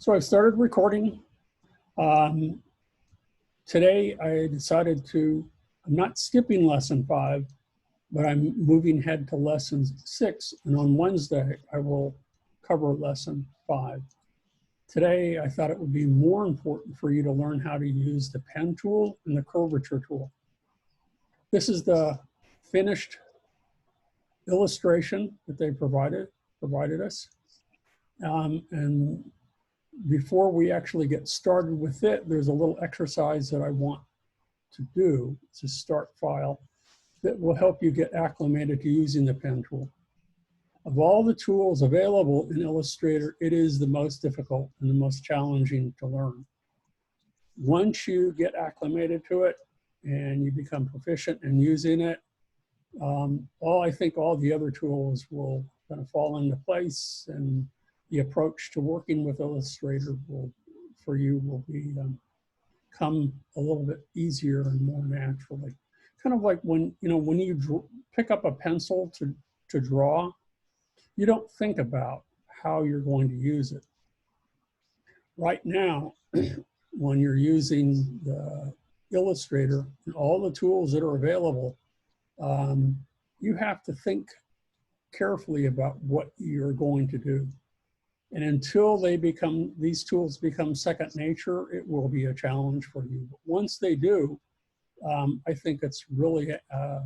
So I've started recording. Today I decided I'm not skipping lesson 5, but I'm moving ahead to lesson 6. And on Wednesday, I will cover lesson 5. Today, I thought it would be more important for you to learn how to use the pen tool and the curvature tool. This is the finished illustration that they provided us. And before we actually get started with it, there's a little exercise that I want to do. It's a start file that will help you get acclimated to using the pen tool. Of all the tools available in Illustrator, it is the most difficult and the most challenging to learn. Once you get acclimated to it and you become proficient in using it, I think all the other tools will kind of fall into place, and the approach to working with Illustrator for you will come a little bit easier and more naturally. Kind of like when you pick up a pencil to draw, you don't think about how you're going to use it. Right now, when you're using the Illustrator and all the tools that are available, you have to think carefully about what you're going to do. And until these tools become second nature, it will be a challenge for you. But once they do, I think it's really a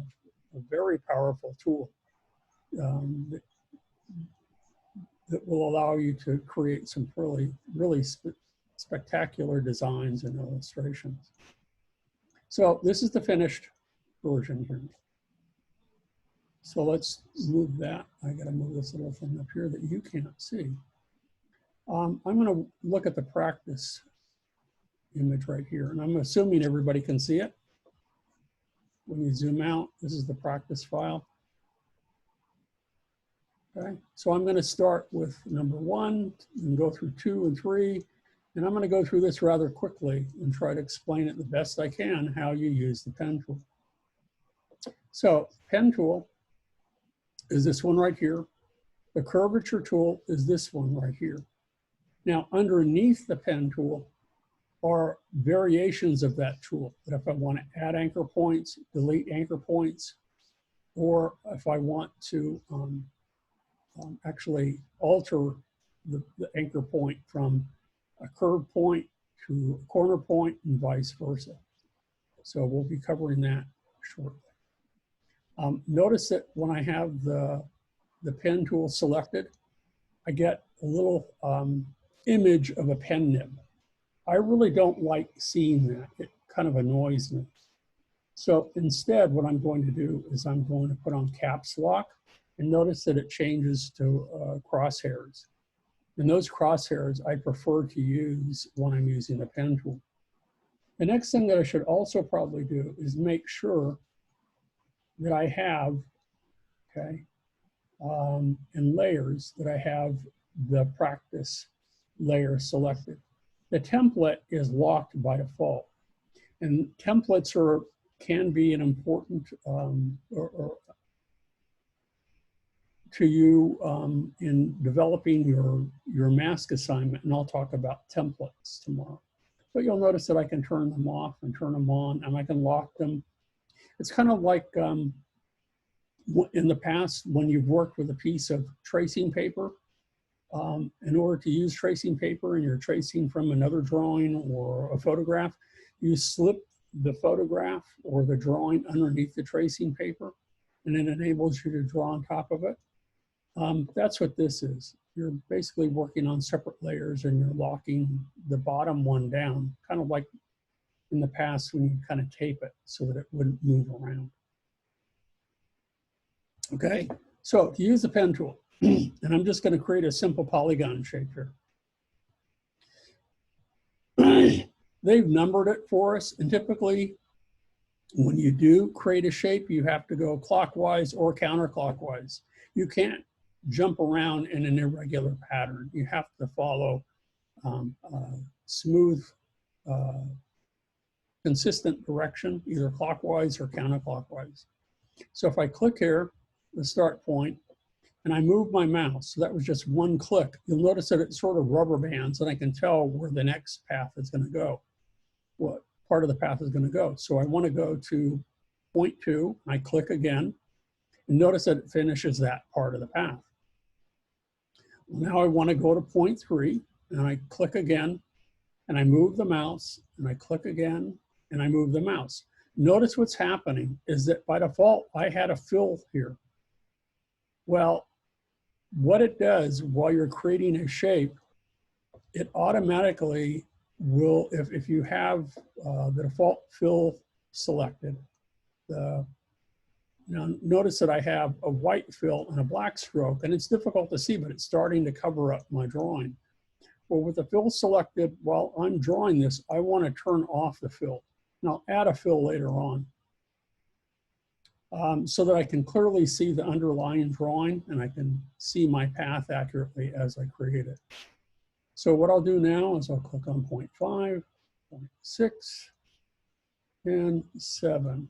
very powerful tool that will allow you to create some really spectacular designs and illustrations. So this is the finished version here. So let's move that. I gotta move this little thing up here that you can't see. I'm gonna look at the practice image right here, and I'm assuming everybody can see it. When you zoom out, this is the practice file. Okay, so I'm gonna start with number 1 and go through 2 and 3, and I'm gonna go through this rather quickly and try to explain it the best I can how you use the pen tool. So pen tool is this one right here. The curvature tool is this one right here. Now, underneath the pen tool are variations of that tool. That if I want to add anchor points, delete anchor points, or if I want to actually alter the anchor point from a curved point to a corner point and vice versa. So we'll be covering that shortly. Notice that when I have the pen tool selected, I get a little image of a pen nib. I really don't like seeing that. It kind of annoys me. So instead, what I'm going to do is I'm going to put on caps lock, and notice that it changes to crosshairs. And those crosshairs I prefer to use when I'm using the pen tool. The next thing that I should also probably do is make sure that I have, in layers, that I have the practice layer selected. The template is locked by default, and templates can be an important to you in developing your mask assignment, and I'll talk about templates tomorrow. But you'll notice that I can turn them off and turn them on, and I can lock them. It's kind of like in the past when you've worked with a piece of tracing paper. In order to use tracing paper and you're tracing from another drawing or a photograph, you slip the photograph or the drawing underneath the tracing paper, and it enables you to draw on top of it. That's what this is. You're basically working on separate layers and you're locking the bottom one down, kind of like in the past when you kind of tape it so that it wouldn't move around. Okay, so to use the pen tool, and I'm just going to create a simple polygon shape here. They've numbered it for us, and typically when you do create a shape, you have to go clockwise or counterclockwise. You can't jump around in an irregular pattern. You have to follow smooth, consistent direction, either clockwise or counterclockwise. So if I click here, the start point, and I move my mouse. So that was just one click. You'll notice that it sort of rubber bands, and I can tell where the next path is going to go, what part of the path is going to go. So I want to go to point 2. I click again, and notice that it finishes that part of the path. Now I want to go to point 3, and I click again, and I move the mouse, and I click again, and I move the mouse. Notice what's happening is that by default, I had a fill here. Well, what it does while you're creating a shape, it automatically will, if you have the default fill selected, now notice that I have a white fill and a black stroke, and it's difficult to see, but it's starting to cover up my drawing. Well, with the fill selected, while I'm drawing this, I want to turn off the fill. And I'll add a fill later on so that I can clearly see the underlying drawing and I can see my path accurately as I create it. So what I'll do now is I'll click on point 5, point 6, and 7.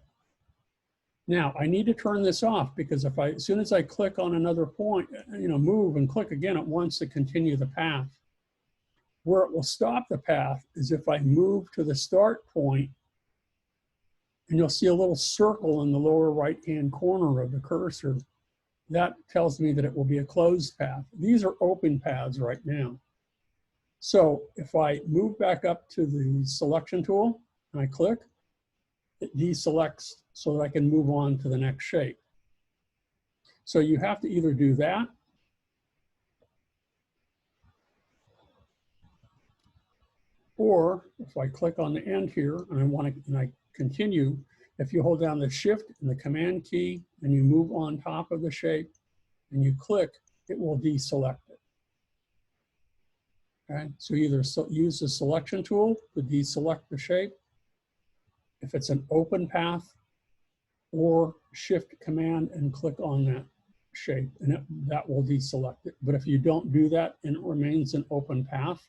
Now, I need to turn this off because as soon as I click on another point, move and click again, it wants to continue the path. Where it will stop the path is if I move to the start point, and you'll see a little circle in the lower right-hand corner of the cursor. That tells me that it will be a closed path. These are open paths right now. So if I move back up to the selection tool and I click, it deselects so that I can move on to the next shape. So you have to either do that, or if I click on the end here and I continue, if you hold down the Shift and the Command key and you move on top of the shape and you click, it will deselect it. Okay, so either use the selection tool to deselect the shape if it's an open path, or Shift Command and click on that shape and that will deselect it. But if you don't do that and it remains an open path,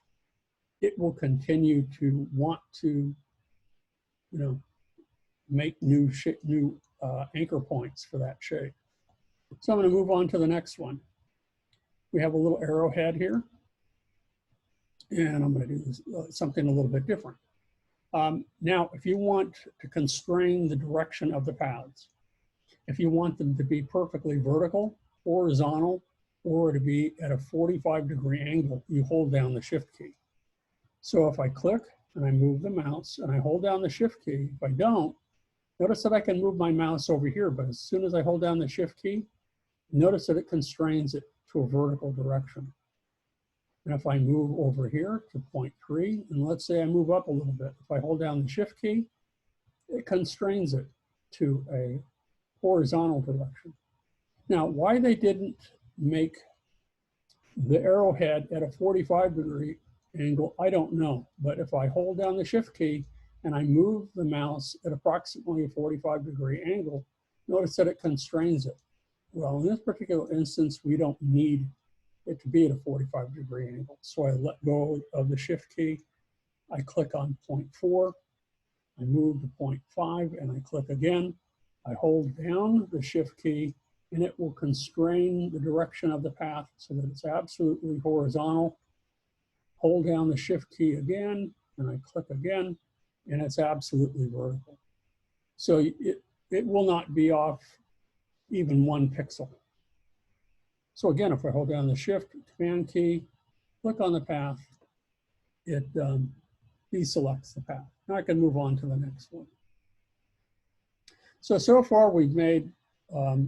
it will continue to want to, make new anchor points for that shape. So I'm going to move on to the next one. We have a little arrowhead here, and I'm going to do something a little bit different. Now, if you want to constrain the direction of the paths, if you want them to be perfectly vertical, horizontal, or to be at a 45-degree angle, you hold down the Shift key. So if I click and I move the mouse and I hold down the Shift key, if I don't, notice that I can move my mouse over here, but as soon as I hold down the Shift key, notice that it constrains it to a vertical direction. And if I move over here to point 3, and let's say I move up a little bit, if I hold down the Shift key, it constrains it to a horizontal direction. Now, why they didn't make the arrowhead at a 45-degree angle, I don't know. But if I hold down the Shift key and I move the mouse at approximately a 45-degree angle, notice that it constrains it. Well, in this particular instance, we don't need it to be at a 45-degree angle. So I let go of the Shift key. I click on point 4. I move to point 5 and I click again. I hold down the Shift key and it will constrain the direction of the path so that it's absolutely horizontal. Hold down the Shift key again and I click again and it's absolutely vertical. So it will not be off even 1 pixel. So again, if I hold down the Shift Command key, click on the path, it deselects the path. Now I can move on to the next one. So far we've made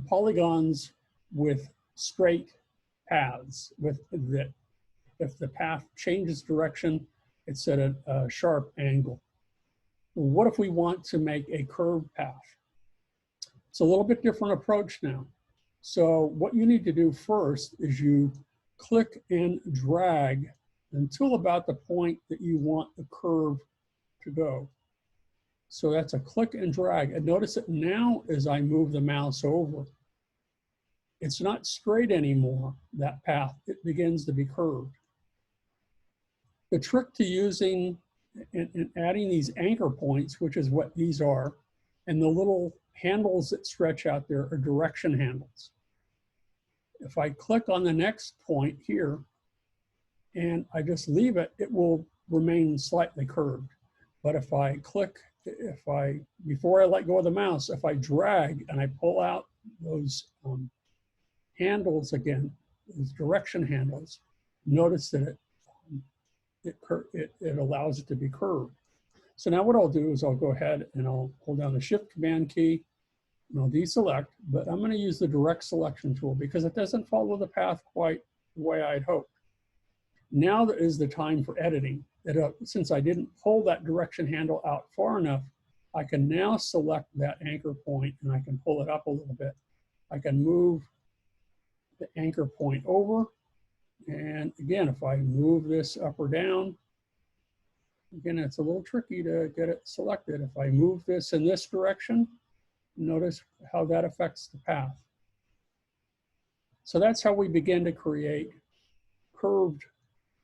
polygons with straight paths. If the path changes direction, it's at a sharp angle. What if we want to make a curved path? It's a little bit different approach now. So what you need to do first is you click and drag until about the point that you want the curve to go. So that's a click and drag. And notice that now as I move the mouse over, it's not straight anymore, that path. It begins to be curved. The trick to using and adding these anchor points, which is what these are, and the little handles that stretch out there are direction handles. If I click on the next point here and I just leave it, it will remain slightly curved. But if I click, before I let go of the mouse, if I drag and I pull out those handles again, those direction handles, notice that it allows it to be curved. So now what I'll do is I'll go ahead and I'll hold down the Shift Command key and I'll deselect, but I'm going to use the direct selection tool because it doesn't follow the path quite the way I'd hoped. Now is the time for editing. Since I didn't pull that direction handle out far enough, I can now select that anchor point and I can pull it up a little bit. I can move the anchor point over. And again, if I move this up or down, again, it's a little tricky to get it selected. If I move this in this direction, notice how that affects the path. So that's how we begin to create curved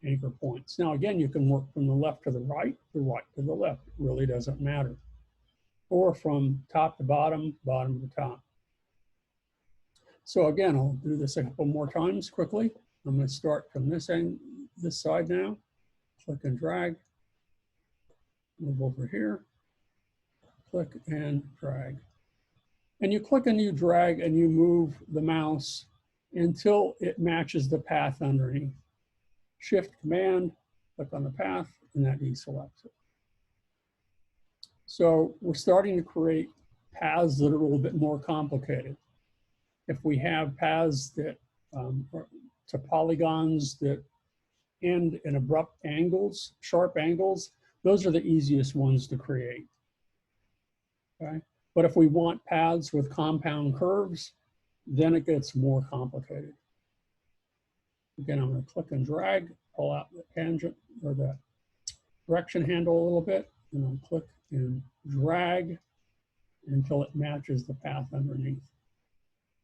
anchor points. Now, again, you can work from the left to the right to the left. It really doesn't matter. Or from top to bottom, bottom to top. So again, I'll do this a couple more times quickly. I'm going to start from this end, this side now. Click and drag. Move over here. Click and drag. And you click and you drag and you move the mouse until it matches the path underneath. Shift Command, click on the path, and that deselects it. So we're starting to create paths that are a little bit more complicated. If we have paths that to polygons that end in abrupt angles, sharp angles, those are the easiest ones to create. Okay? But if we want paths with compound curves, then it gets more complicated. Again, I'm going to click and drag, pull out the tangent or the direction handle a little bit, and I'll click and drag until it matches the path underneath.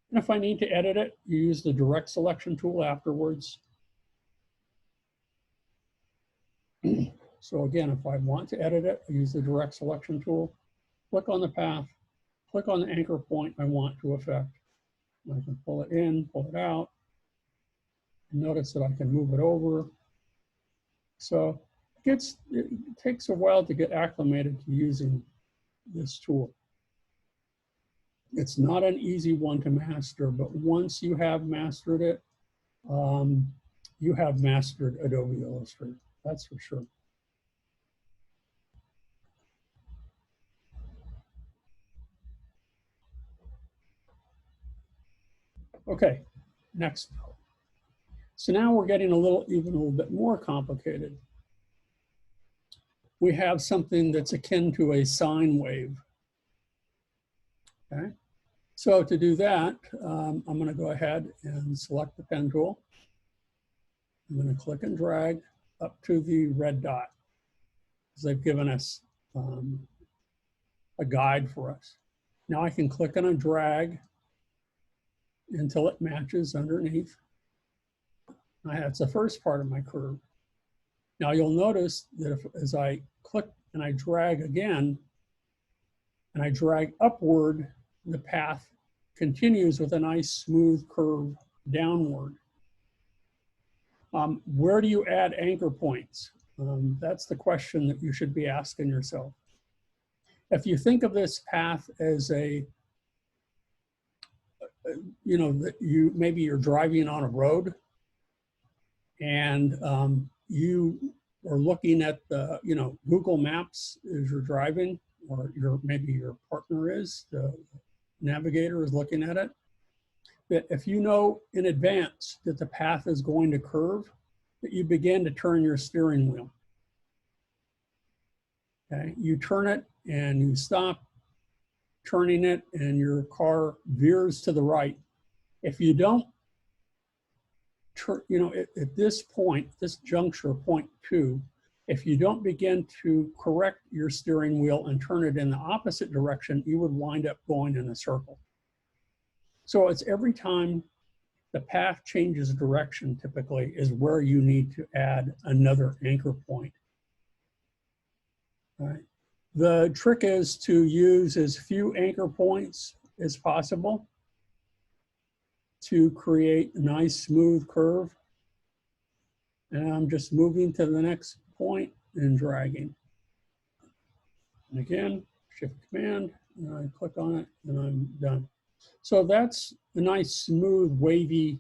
And if I need to edit it, you use the direct selection tool afterwards. So again, if I want to edit it, I use the direct selection tool, click on the path, click on the anchor point I want to affect. I can pull it in, pull it out. Notice that I can move it over. So it takes a while to get acclimated to using this tool. It's not an easy one to master, but once you have mastered it, you have mastered Adobe Illustrator. That's for sure. Okay, next. So now we're getting even a little bit more complicated. We have something that's akin to a sine wave. Okay, so to do that, I'm going to go ahead and select the pen tool. I'm going to click and drag up to the red dot, because they've given us a guide for us. Now I can click and drag until it matches underneath. That's the first part of my curve. Now you'll notice that as I click and I drag again, and I drag upward, the path continues with a nice smooth curve downward. Where do you add anchor points? That's the question that you should be asking yourself. If you think of this path as maybe you're driving on a road and you are looking at the, Google Maps as you're driving, or maybe your partner is, the navigator is looking at it. That if you know in advance that the path is going to curve, that you begin to turn your steering wheel. Okay, you turn it and you stop turning it and your car veers to the right. If you don't at this point, this juncture, point 2, if you don't begin to correct your steering wheel and turn it in the opposite direction, you would wind up going in a circle. So it's every time the path changes direction, typically, is where you need to add another anchor point. All right. The trick is to use as few anchor points as possible. to create a nice smooth curve. And I'm just moving to the next point and dragging. And again, Shift Command, and I click on it, and I'm done. So that's a nice, smooth, wavy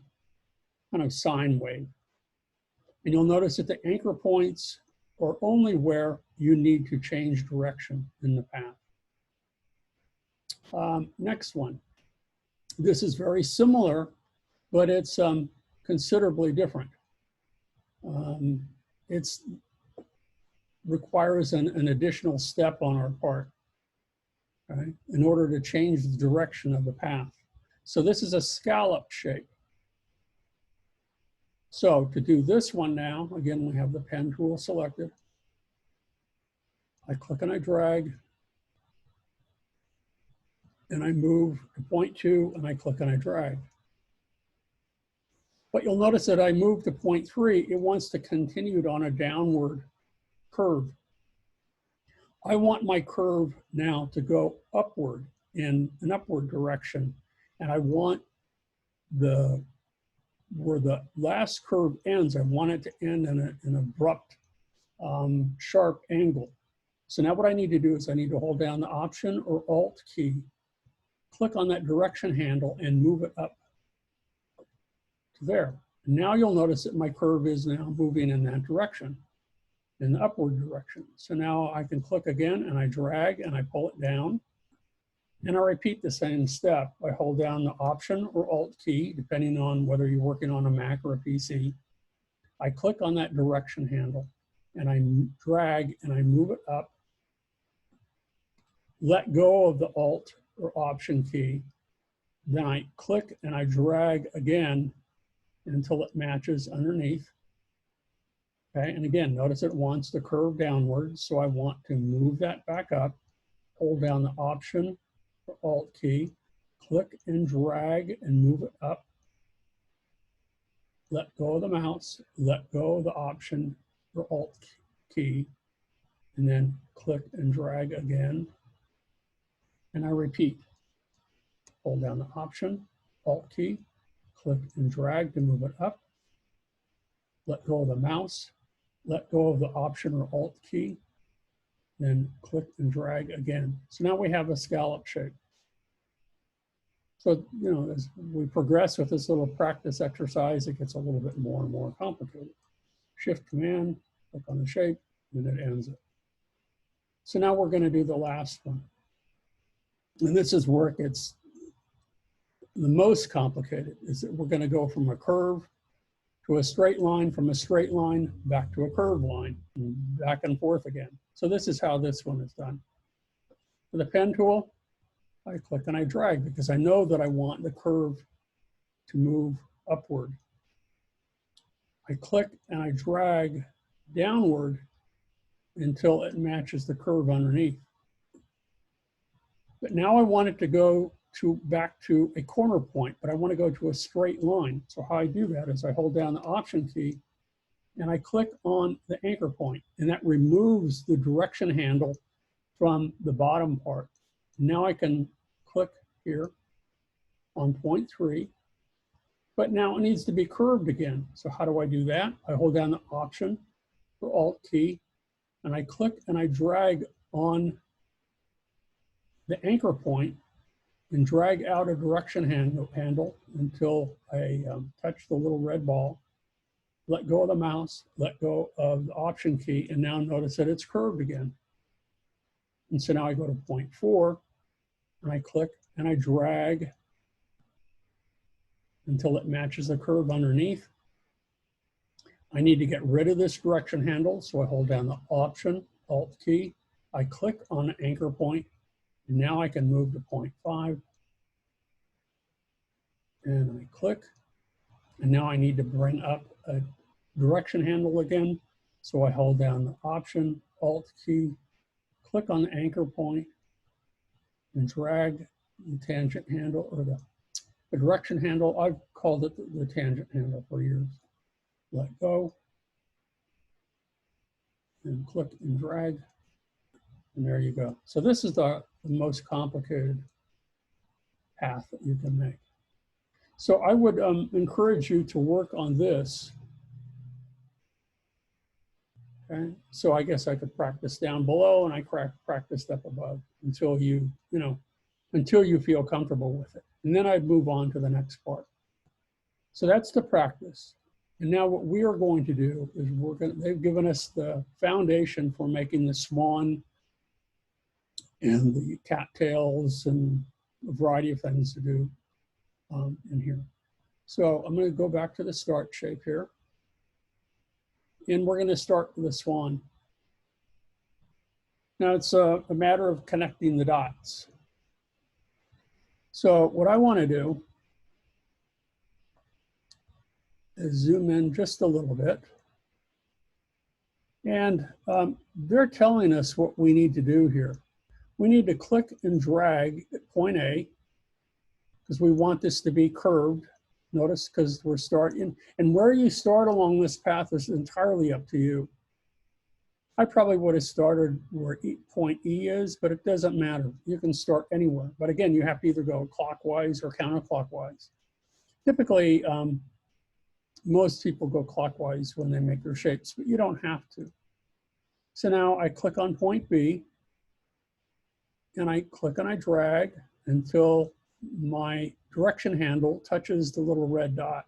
kind of sine wave. And you'll notice that the anchor points are only where you need to change direction in the path. Next one. This is very similar, but it's considerably different. It requires an additional step on our part, okay, in order to change the direction of the path. So this is a scallop shape. So to do this one now, again, we have the pen tool selected. I click and I drag, and I move to point 2, and I click and I drag. But you'll notice that I move to point 3, it wants to continue on a downward curve. I want my curve now to go upward in an upward direction, and I want where the last curve ends, I want it to end in an abrupt, sharp angle. So now what I need to do is I need to hold down the Option or Alt key, click on that direction handle, and move it up to there. And now you'll notice that my curve is now moving in that direction, in the upward direction. So now I can click again, and I drag, and I pull it down. And I repeat the same step. I hold down the Option or Alt key, depending on whether you're working on a Mac or a PC. I click on that direction handle, and I drag, and I move it up. Let go of the Alt or Option key. Then I click and I drag again until it matches underneath. Okay, and again, notice it wants to curve downward, so I want to move that back up. Hold down the Option or Alt key, click and drag and move it up. Let go of the mouse, let go of the Option or Alt key, and then click and drag again. And I repeat. Hold down the Option, Alt key, click and drag to move it up. Let go of the mouse, let go of the Option or Alt key, then click and drag again. So now we have a scallop shape. So, you know, as we progress with this little practice exercise, it gets a little bit more and more complicated. Shift Command, click on the shape, and it ends it. So now we're going to do the last one. And this is where it gets the most complicated, is that we're going to go from a curve to a straight line, from a straight line back to a curved line, and back and forth again. So this is how this one is done. For the pen tool, I click and I drag because I know that I want the curve to move upward. I click and I drag downward until it matches the curve underneath. But now I want it to go back to a corner point, but I want to go to a straight line. So how I do that is I hold down the Option key and I click on the anchor point, and that removes the direction handle from the bottom part. Now I can click here on point 3, but now it needs to be curved again. So how do I do that? I hold down the Option or Alt key, and I click and I drag on the anchor point and drag out a direction handle until I touch the little red ball. Let go of the mouse, let go of the Option key, and now notice that it's curved again. And so now I go to point 4, and I click and I drag until it matches the curve underneath. I need to get rid of this direction handle, so I hold down the Option, Alt key. I click on the anchor point, and now I can move to point 5. And I click, and now I need to bring up a direction handle again. So I hold down the Option, Alt key, click on the anchor point, and drag the tangent handle, or the direction handle. I've called it the tangent handle for years. Let go, and click and drag, and there you go. So this is the most complicated path that you can make. So I would encourage you to work on this. Okay, so I guess I could practice down below and I practiced up above until until you feel comfortable with it. And then I'd move on to the next part. So that's the practice. And now what we are going to do is they've given us the foundation for making the swan and the cattails and a variety of things to do in here. So I'm going to go back to the start shape here. And we're going to start with the swan. Now it's a matter of connecting the dots. So what I want to do is zoom in just a little bit. And they're telling us what we need to do here. We need to click and drag at point A because we want this to be curved. Notice, because we're starting, and where you start along this path is entirely up to you. I probably would have started where point E is, but it doesn't matter. You can start anywhere. But again, you have to either go clockwise or counterclockwise. Typically, most people go clockwise when they make their shapes, but you don't have to. So now I click on point B, and I click and I drag until my direction handle touches the little red dot.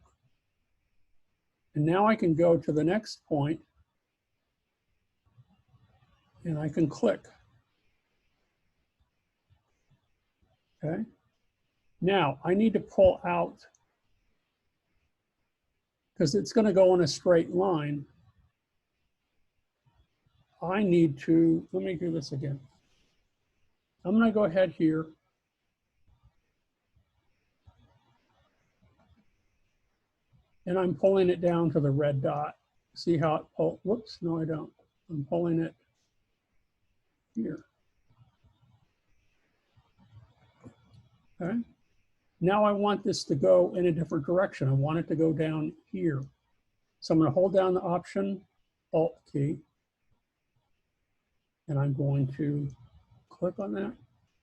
And now I can go to the next point, and I can click. Okay. Now I need to pull out, because it's going to go in a straight line. I need to, let me do this again. I'm going to go ahead here. And I'm pulling it down to the red dot. See how it pulls? Whoops, no, I don't. I'm pulling it here. Okay. Now I want this to go in a different direction. I want it to go down here. So I'm going to hold down the Option, Alt key. And I'm going to click on that.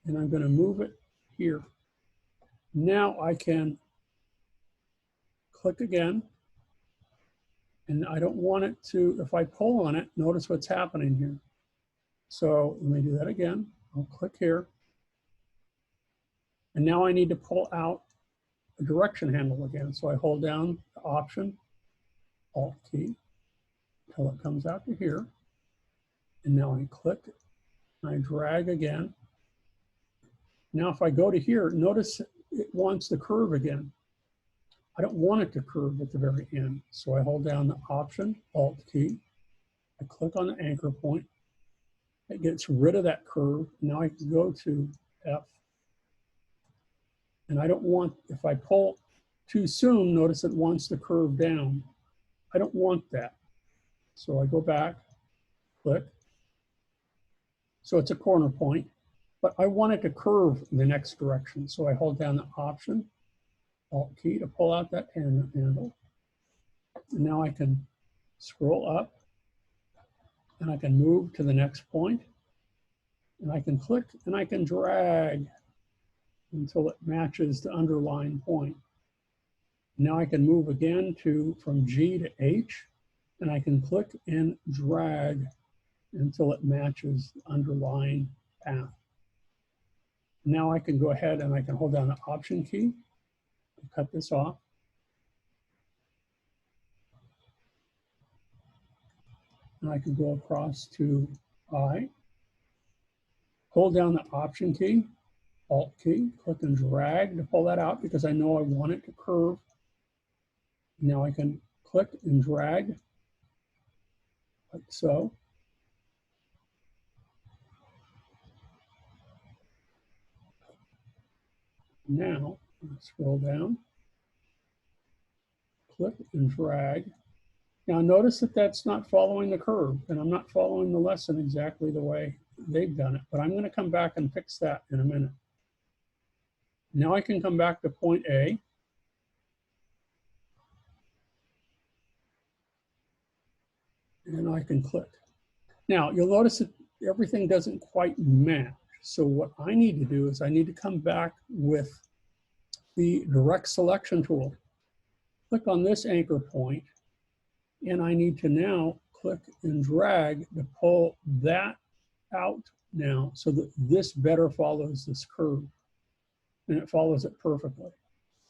And I'm going to move it here. Now I can click again. And I don't want it to, if I pull on it, notice what's happening here. So let me do that again. I'll click here. And now I need to pull out a direction handle again. So I hold down the Option, Alt key, until it comes out to here. And now I click, and I drag again. Now if I go to here, notice it wants to curve again. I don't want it to curve at the very end. So I hold down the Option, Alt key. I click on the anchor point. It gets rid of that curve. Now I can go to F. And I don't want, if I pull too soon, notice it wants to curve down. I don't want that. So I go back, click. So it's a corner point, but I want it to curve in the next direction. So I hold down the Option, Alt key to pull out that handle. And now I can scroll up and I can move to the next point. And I can click and I can drag until it matches the underlying point. Now I can move again from G to H, and I can click and drag until it matches the underlying path. Now I can go ahead and I can hold down the Option key and cut this off. And I can go across to I, hold down the Option key, Alt key, click and drag to pull that out because I know I want it to curve. Now I can click and drag like so. Now, scroll down, click and drag. Now notice that that's not following the curve, and I'm not following the lesson exactly the way they've done it, but I'm going to come back and fix that in a minute. Now I can come back to point A. And I can click. Now you'll notice that everything doesn't quite match. So what I need to do is I need to come back with the direct selection tool. Click on this anchor point, and I need to now click and drag to pull that out now so that this better follows this curve, and it follows it perfectly.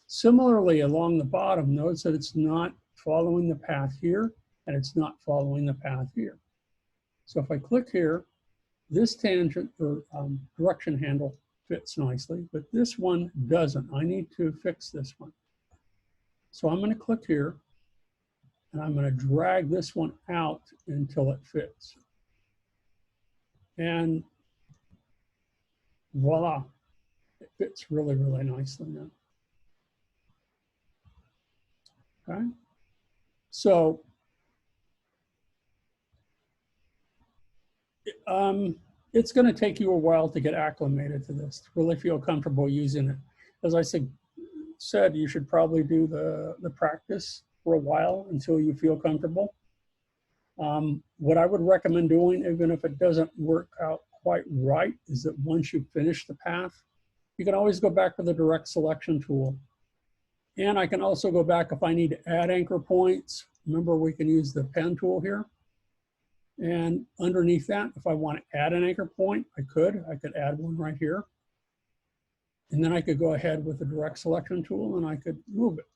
Similarly, along the bottom, notice that it's not following the path here, and it's not following the path here. So if I click here, this tangent or direction handle fits nicely, but this one doesn't. I need to fix this one. So I'm going to click here, and I'm going to drag this one out until it fits. And voila, it fits really, really nicely now. Okay, so it's going to take you a while to get acclimated to this, to really feel comfortable using it. As I said, you should probably do the practice for a while until you feel comfortable. What I would recommend doing, even if it doesn't work out quite right, is that once you finish the path, you can always go back to the direct selection tool. And I can also go back if I need to add anchor points. Remember, we can use the pen tool here. And underneath that, if I want to add an anchor point, I could add one right here. And then I could go ahead with the direct selection tool and I could move it.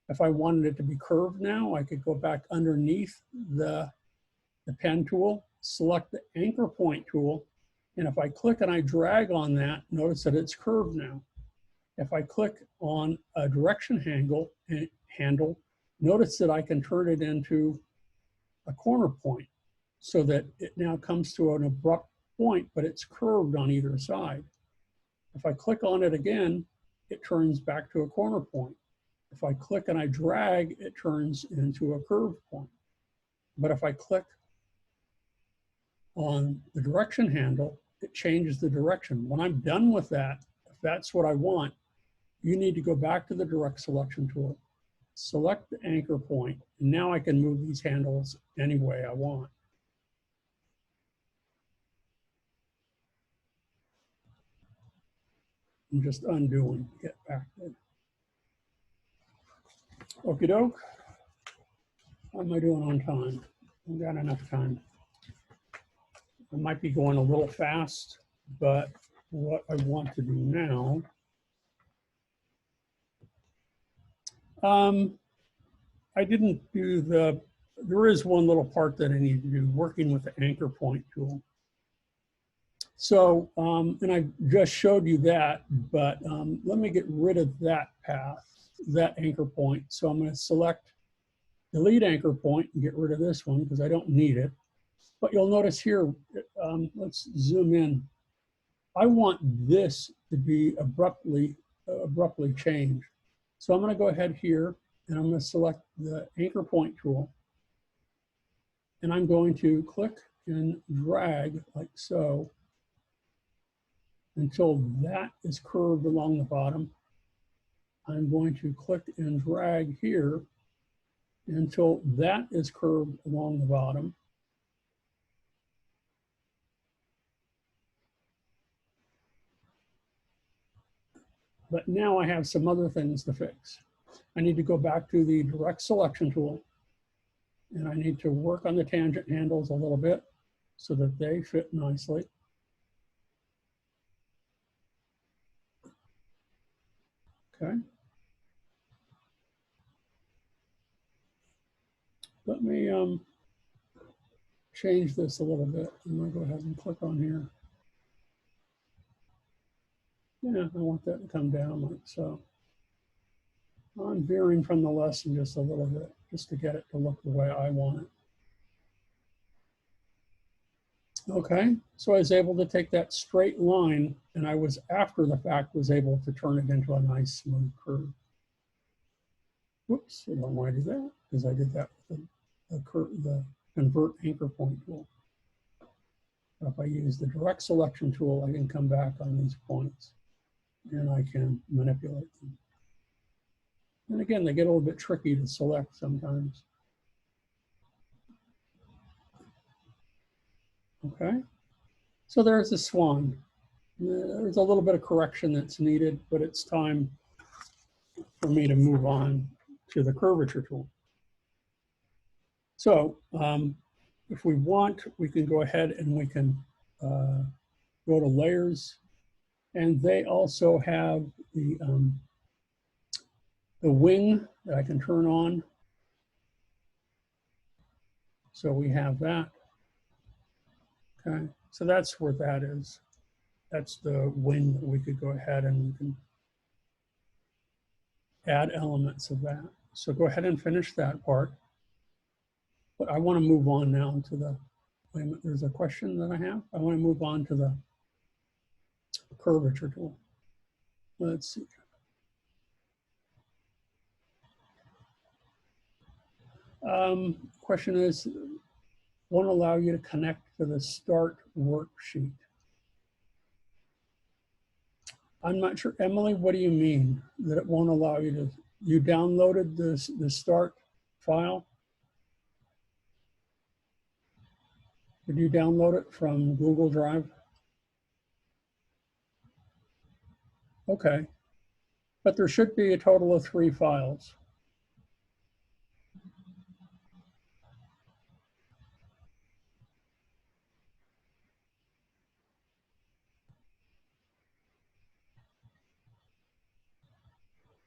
If I wanted it to be curved now, I could go back underneath the pen tool, select the anchor point tool, and if I click and I drag on that, notice that it's curved now. If I click on a direction handle, notice that I can turn it into a corner point so that it now comes to an abrupt point, but it's curved on either side. If I click on it again, it turns back to a corner point. If I click and I drag, it turns into a curved point. But if I click on the direction handle, it changes the direction. When I'm done with that, if that's what I want, you need to go back to the direct selection tool, select the anchor point, and now I can move these handles any way I want. I'm just undoing, get back there. Okie doke. How am I doing on time? I've got enough time. I might be going a little fast, but what I want to do now, I didn't do there is one little part that I need to do, working with the anchor point tool. So, and I just showed you that, but let me get rid of that path, that anchor point. So I'm going to select delete anchor point and get rid of this one because I don't need it. But you'll notice here, let's zoom in. I want this to be abruptly changed. So I'm going to go ahead here and I'm going to select the anchor point tool. And I'm going to click and drag like so until that is curved along the bottom. I'm going to click and drag here until that is curved along the bottom. But now I have some other things to fix. I need to go back to the direct selection tool, and I need to work on the tangent handles a little bit so that they fit nicely. Okay. Let me change this a little bit. I'm going to go ahead and click on here. Yeah, I want that to come down like so. I'm veering from the lesson just a little bit, just to get it to look the way I want it. Okay, so I was able to take that straight line, and I was, after the fact, was able to turn it into a nice smooth curve. Whoops, I don't want to do that, because I did that with the convert anchor point tool. But if I use the direct selection tool, I can come back on these points, and I can manipulate them. And again, they get a little bit tricky to select sometimes. Okay, so there's the Swan. There's a little bit of correction that's needed, but it's time for me to move on to the curvature tool. So if we want, we can go ahead and we can go to layers, and they also have the wing that I can turn on. So we have that. Okay, so that's where that is. That's the wing that we could go ahead and we can add elements of that. So go ahead and finish that part. But I want to move on now to the, wait a minute, there's a question that I have. I want to move on to the curvature tool. Let's see. Question is, won't allow you to connect to the start worksheet. I'm not sure, Emily, what do you mean that it won't allow you to, you downloaded the start file? Did you download it from Google Drive? Okay, but there should be a total of 3 files.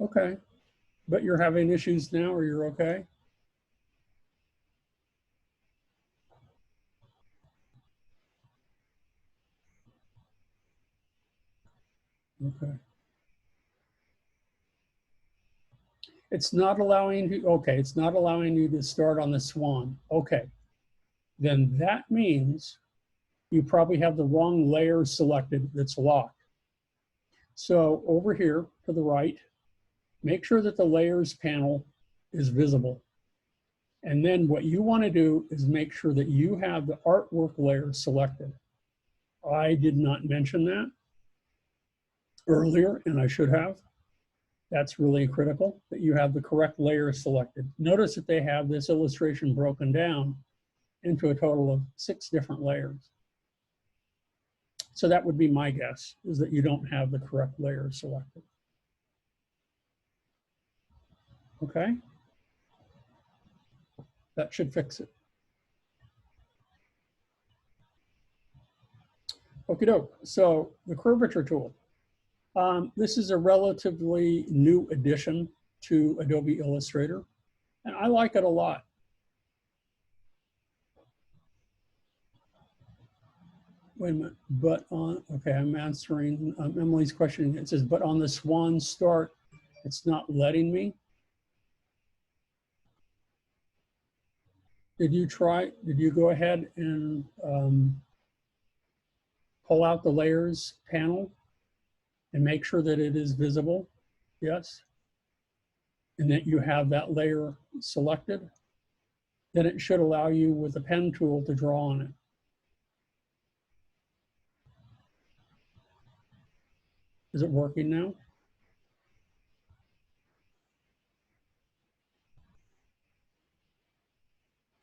Okay, but you're having issues now, or you're okay? Okay. It's not allowing you, okay, it's not allowing you to start on the Swan. Okay, then that means you probably have the wrong layer selected that's locked. So over here to the right, make sure that the layers panel is visible. And then what you want to do is make sure that you have the artwork layer selected. I did not mention that earlier, and I should have. That's really critical, that you have the correct layer selected. Notice that they have this illustration broken down into a total of 6 different layers. So that would be my guess, is that you don't have the correct layer selected. Okay? That should fix it. Okie doke. So the curvature tool. This is a relatively new addition to Adobe Illustrator, and I like it a lot. Wait a minute, but on, okay, I'm answering Emily's question. It says, but on the Swan start, it's not letting me. Did you go ahead and pull out the layers panel and make sure that it is visible? Yes. And that you have that layer selected? Then it should allow you with the pen tool to draw on it. Is it working now?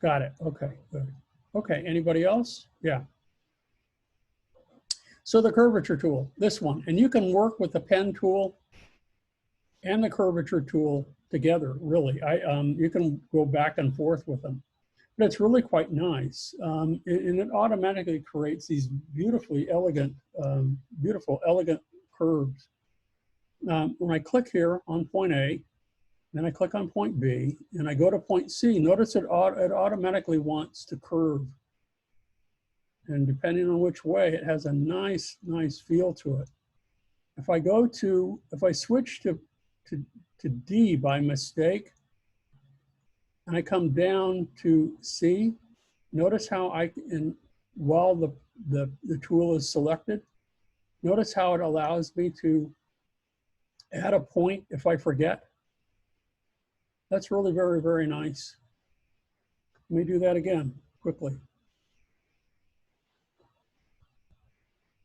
Got it. Okay, good. Okay, anybody else? Yeah. So the curvature tool, this one, and you can work with the pen tool and the curvature tool together, really. You can go back and forth with them, but it's really quite nice. And it automatically creates these beautifully elegant, elegant curves. When I click here on point A, then I click on point B, and I go to point C, notice it automatically wants to curve. And depending on which way, it has a nice feel to it. If I switch to D by mistake, and I come down to C, notice how while the tool is selected, notice how it allows me to add a point if I forget. That's really very nice. Let me do that again quickly.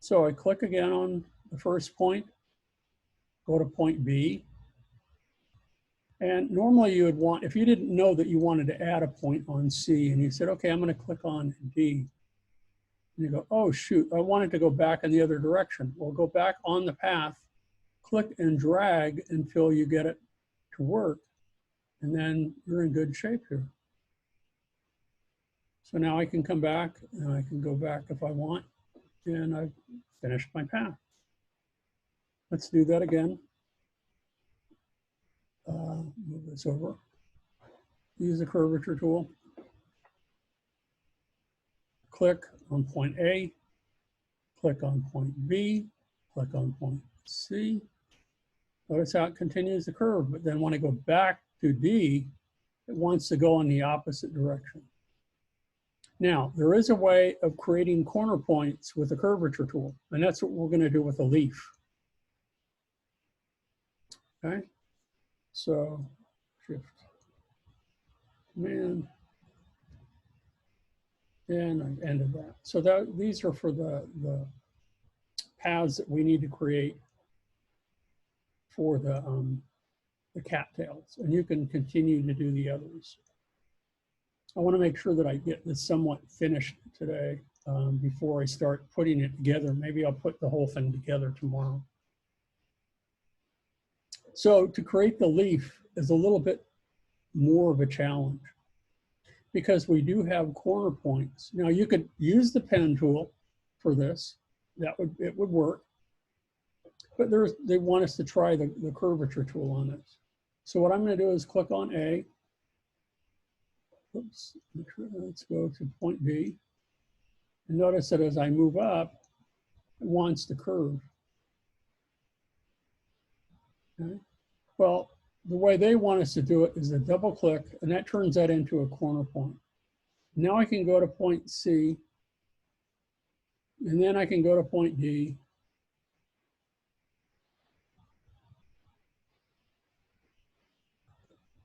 So I click again on the first point, go to point B. And normally you would want, if you didn't know that you wanted to add a point on C and you said, okay, I'm going to click on D. And you go, oh shoot, I wanted to go back in the other direction. Well, go back on the path, click and drag until you get it to work, and then you're in good shape here. So now I can come back and I can go back if I want, and I've finished my path. Let's do that again. Move this over. Use the curvature tool. Click on point A, click on point B, click on point C. Notice how it continues the curve, but then when I go back to D, it wants to go in the opposite direction. Now, there is a way of creating corner points with the curvature tool, and that's what we're going to do with a leaf. Okay, so Shift, Command, and I've ended that. So these are for the paths that we need to create for the cattails, and you can continue to do the others. I want to make sure that I get this somewhat finished today before I start putting it together. Maybe I'll put the whole thing together tomorrow. So to create the leaf is a little bit more of a challenge because we do have corner points. Now you could use the pen tool for this. It would work. But they want us to try the curvature tool on this. So what I'm going to do is click on A. Oops, let's go to point B. And notice that as I move up, it wants to curve. Okay. Well, the way they want us to do it is to double click, and that turns that into a corner point. Now I can go to point C, and then I can go to point D.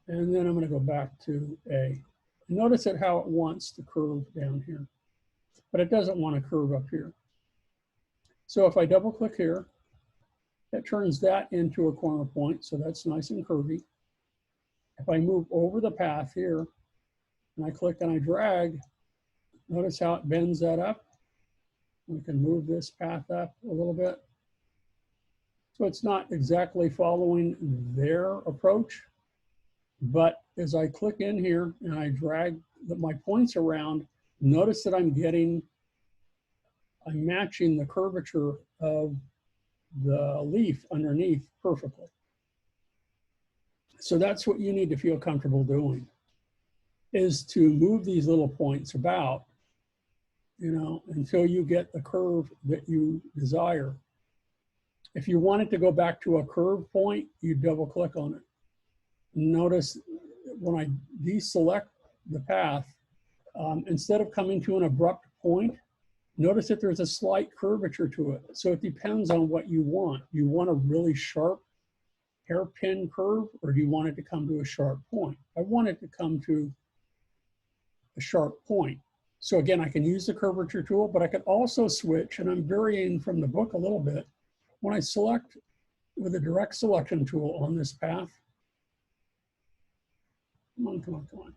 And then I'm going to go back to A. Notice that how it wants to curve down here, but it doesn't want to curve up here. So if I double click here, that turns that into a corner point, so that's nice and curvy. If I move over the path here, and I click and I drag, notice how it bends that up. We can move this path up a little bit. So it's not exactly following their approach, but as I click in here and I drag my points around, notice that I'm matching the curvature of the leaf underneath perfectly. So that's what you need to feel comfortable doing, is to move these little points about, until you get the curve that you desire. If you want it to go back to a curve point, you double click on it. Notice when I deselect the path, instead of coming to an abrupt point, notice that there's a slight curvature to it. So it depends on what you want. You want a really sharp hairpin curve, or do you want it to come to a sharp point? I want it to come to a sharp point. So again, I can use the curvature tool, but I can also switch, and I'm varying from the book a little bit. When I select with the direct selection tool on this path, come on, come on, come on.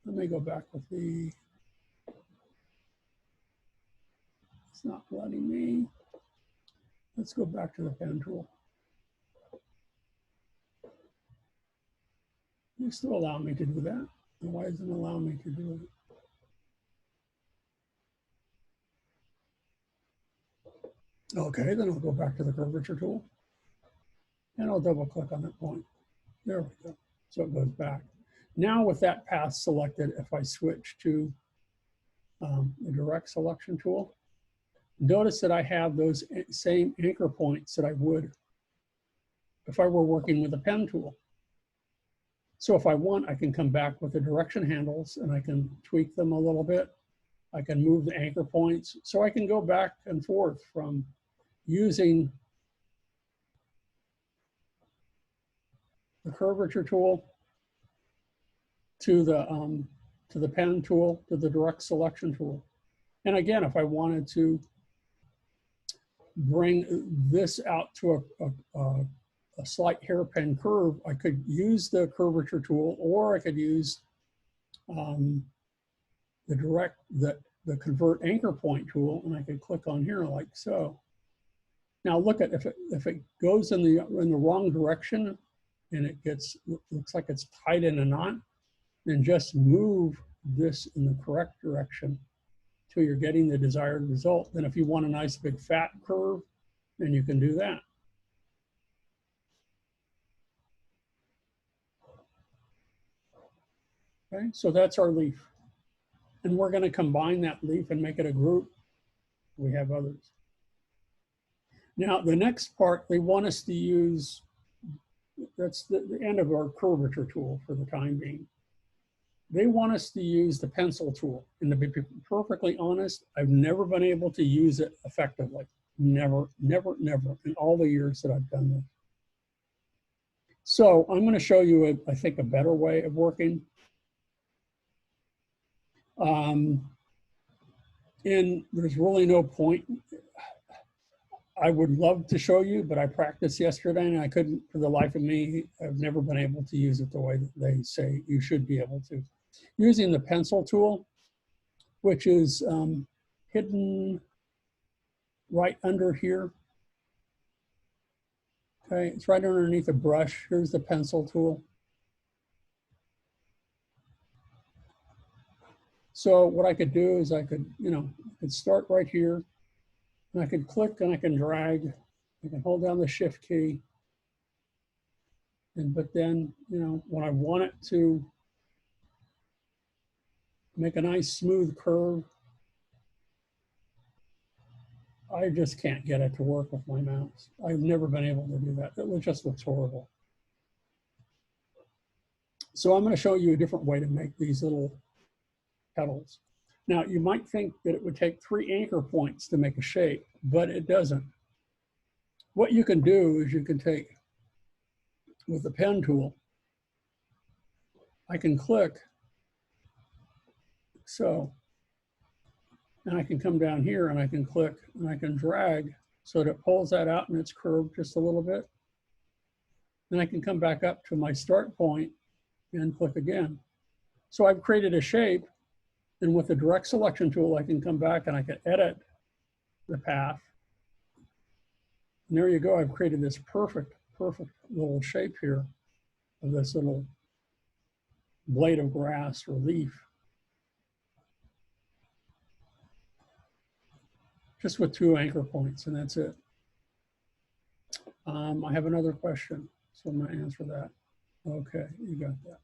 Let me go back with the, it's not letting me. Let's go back to the pen tool. You still allow me to do that? Why doesn't it allow me to do it? Okay, then I'll go back to the curvature tool and I'll double click on that point. There we go. So it goes back. Now with that path selected, if I switch to the direct selection tool, notice that I have those same anchor points that I would if I were working with a pen tool. So if I want, I can come back with the direction handles and I can tweak them a little bit. I can move the anchor points. So I can go back and forth from using the curvature tool to the pen tool, to the direct selection tool. And again, if I wanted to bring this out to a a slight hairpin curve, I could use the curvature tool, or I could use the convert anchor point tool, and I could click on here like so. Now look at, if it goes in the wrong direction and it looks like it's tied in a knot, then just move this in the correct direction till you're getting the desired result. Then if you want a nice big fat curve, then you can do that. Okay, so that's our leaf. And we're going to combine that leaf and make it a group. We have others. Now, the next part, they want us to use, that's the end of our curvature tool for the time being. They want us to use the pencil tool. And to be perfectly honest, I've never been able to use it effectively. Never, never, never in all the years that I've done this. So I'm going to show you, I think, a better way of working. And there's really no point. I would love to show you, but I practiced yesterday and I couldn't, for the life of me. I've never been able to use it the way that they say you should be able to. Using the pencil tool, which is hidden right under here. Okay, it's right underneath the brush. Here's the pencil tool. So what I could do is I could start right here, and I could click and I can drag. I can hold down the shift key. But then, when I want it to make a nice smooth curve, I just can't get it to work with my mouse. I've never been able to do that. It just looks horrible. So I'm going to show you a different way to make these little petals. Now, you might think that it would take 3 anchor points to make a shape, but it doesn't. What you can do is you can take, with the pen tool, I can click, so, and I can come down here and I can click and I can drag so that it pulls that out and it's curved just a little bit. Then I can come back up to my start point and click again. So I've created a shape, and with the direct selection tool, I can come back and I can edit the path. And there you go, I've created this perfect little shape here of this little blade of grass or leaf. Just with 2 anchor points, and that's it. I have another question, so I'm going to answer that. Okay, you got that.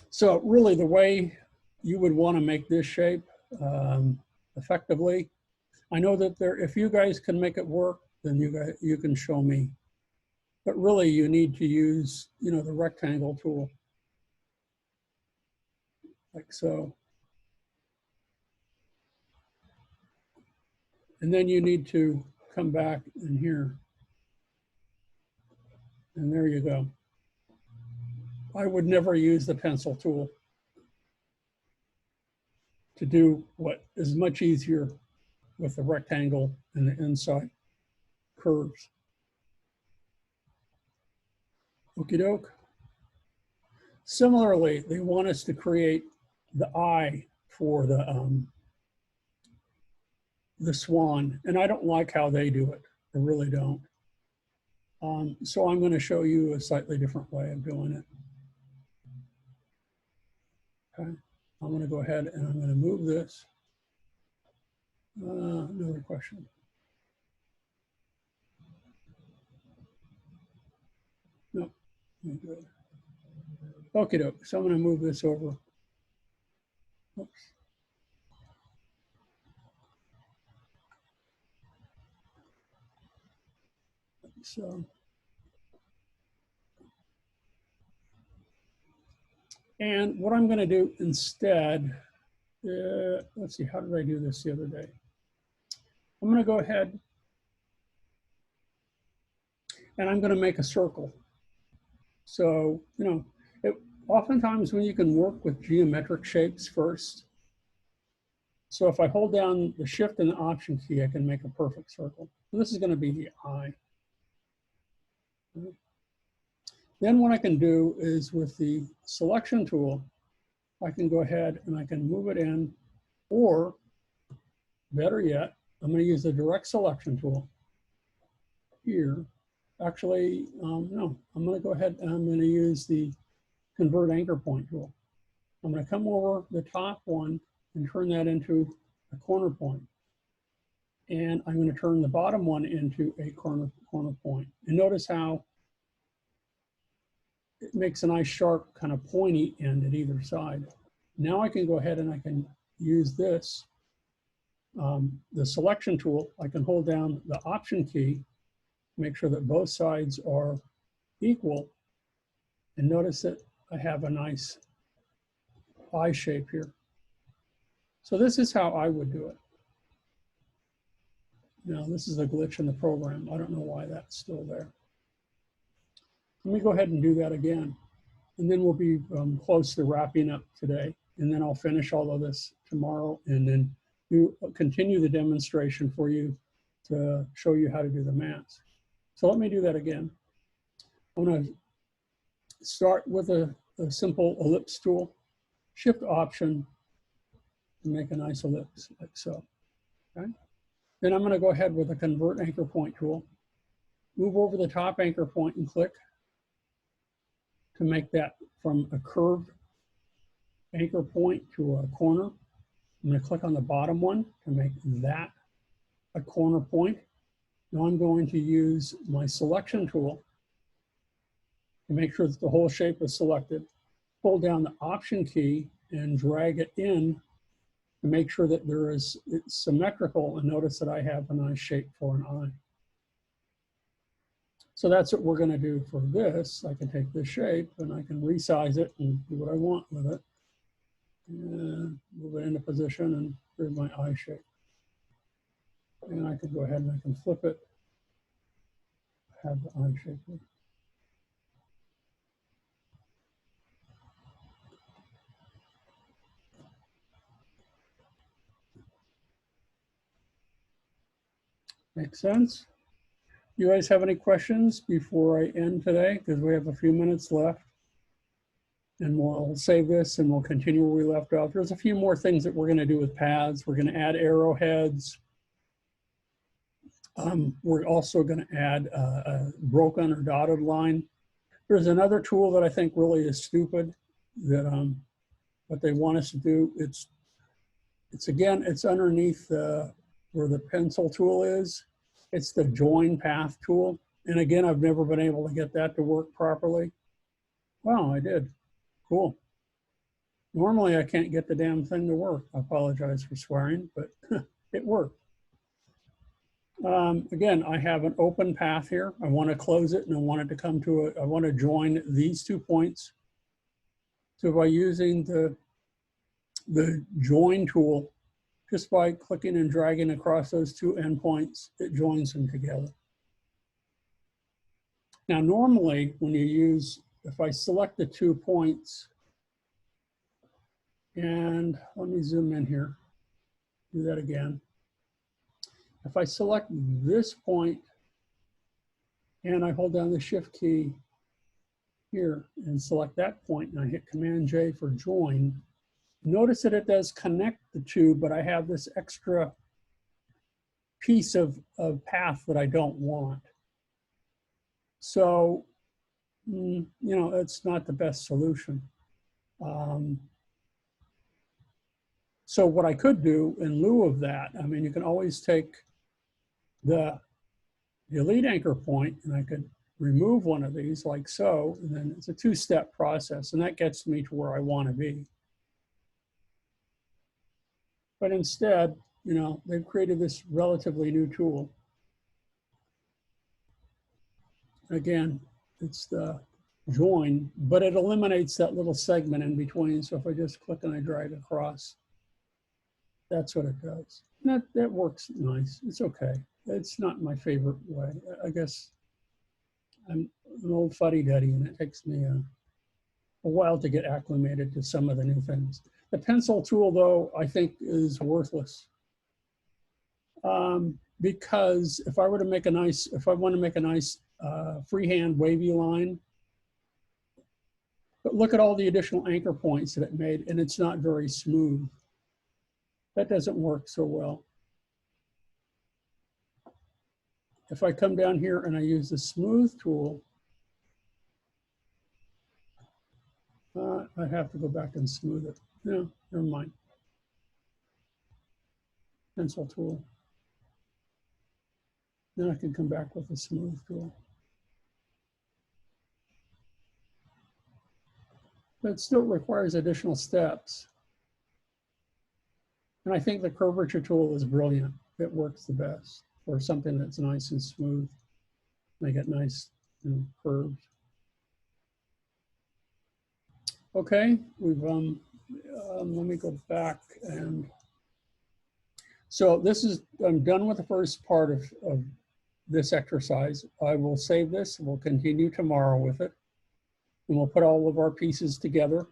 So really the way you would want to make this shape effectively, I know that if you guys can make it work, then you can show me. But really you need to use, the rectangle tool, like so. And then you need to come back in here. And there you go. I would never use the pencil tool to do what is much easier with the rectangle and the inside curves. Okie doke. Similarly, they want us to create the eye for the swan, and I don't like how they do it. I really don't. So I'm going to show you a slightly different way of doing it. Okay, I'm going to go ahead and I'm going to move this. Another question. No, I'm good. Okie doke. So I'm going to move this over. Oops. So, and what I'm going to do instead, let's see, how did I do this the other day? I'm going to go ahead and I'm going to make a circle. So, oftentimes when you can work with geometric shapes first, So if I hold down the Shift and the Option key, I can make a perfect circle. So this is going to be the eye. Then what I can do is with the selection tool, I can go ahead and I can move it in, or better yet, I'm going to use the direct selection tool here. Actually, no, I'm going to go ahead and I'm going to use the convert anchor point tool. I'm going to come over the top one and turn that into a corner point. And I'm going to turn the bottom one into a corner point. And notice how it makes a nice sharp kind of pointy end at either side. Now I can go ahead and I can use this, the selection tool. I can hold down the Option key, make sure that both sides are equal, and notice that I have a nice eye shape here. So this is how I would do it. Now this is a glitch in the program. I don't know why that's still there. Let me go ahead and do that again. And then we'll be close to wrapping up today. And then I'll finish all of this tomorrow and then continue the demonstration for you to show you how to do the mask. So let me do that again. I'm going to start with a simple ellipse tool, Shift Option, and make a nice ellipse like so. Okay? Then I'm going to go ahead with a Convert Anchor Point tool, move over the top anchor point and click to make that from a curved anchor point to a corner. I'm going to click on the bottom one to make that a corner point. Now I'm going to use my selection tool to make sure that the whole shape is selected. Hold down the Option key and drag it in to make sure that it's symmetrical, and notice that I have a nice shape for an eye. So that's what we're going to do for this. I can take this shape and I can resize it and do what I want with it. And move it into position, and here's my eye shape. And I can go ahead and I can flip it, have the eye shape here. Make sense? You guys have any questions before I end today? Because we have a few minutes left. And we'll save this and we'll continue where we left off. There's a few more things that we're going to do with paths. We're going to add arrowheads. We're also going to add a broken or dotted line. There's another tool that I think really is stupid that what they want us to do. It's underneath where the pencil tool is. It's the join path tool. And again, I've never been able to get that to work properly. Wow, I did. Cool. Normally I can't get the damn thing to work. I apologize for swearing, but it worked. Again, I have an open path here. I want to close it and I want it to come to I want to join these 2 points. So by using the join tool, just by clicking and dragging across those 2 endpoints, it joins them together. Now, normally when you use, if I select the 2 points, and let me zoom in here, do that again. If I select this point and I hold down the Shift key here and select that point and I hit Command J for join, notice that it does connect the 2, but I have this extra piece of path that I don't want. So, you know, it's not the best solution. So what I could do in lieu of that, I mean, you can always take the lead anchor point and I could remove one of these like so, and then it's a 2-step process, and that gets me to where I want to be. But instead, you know, they've created this relatively new tool. Again, it's the join, but it eliminates that little segment in between. So if I just click and I drag across, that's what it does. And that works nice. It's okay. It's not my favorite way. I guess I'm an old fuddy-duddy and it takes me a while to get acclimated to some of the new things. The pencil tool, though, I think is worthless. Because if I want to make a nice freehand wavy line, but look at all the additional anchor points that it made, and it's not very smooth. That doesn't work so well. If I come down here and I use the smooth tool, I have to go back and smooth it. No, never mind. Pencil tool. Then I can come back with the smooth tool. But it still requires additional steps. And I think the curvature tool is brilliant. It works the best for something that's nice and smooth. Make it nice and curved. Okay, we've let me go back and so this is, I'm done with the first part of this exercise. I will save this and we'll continue tomorrow with it. And we'll put all of our pieces together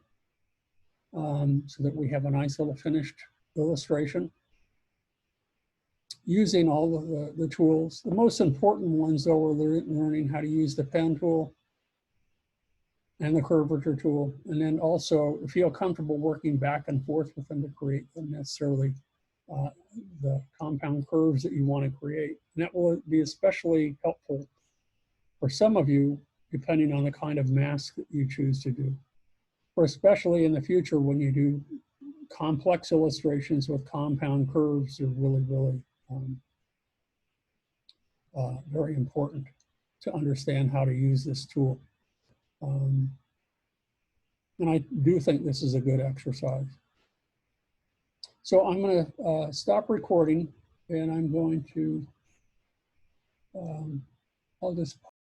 so that we have a nice little finished illustration using all of the tools. The most important ones, though, are learning how to use the pen tool and the curvature tool, and then also feel comfortable working back and forth with them to create necessarily the compound curves that you want to create. And that will be especially helpful for some of you, depending on the kind of mask that you choose to do, or especially in the future when you do complex illustrations with compound curves are really, really very important to understand how to use this tool. And I do think this is a good exercise. So I'm going to stop recording, and I'm going to, I'll just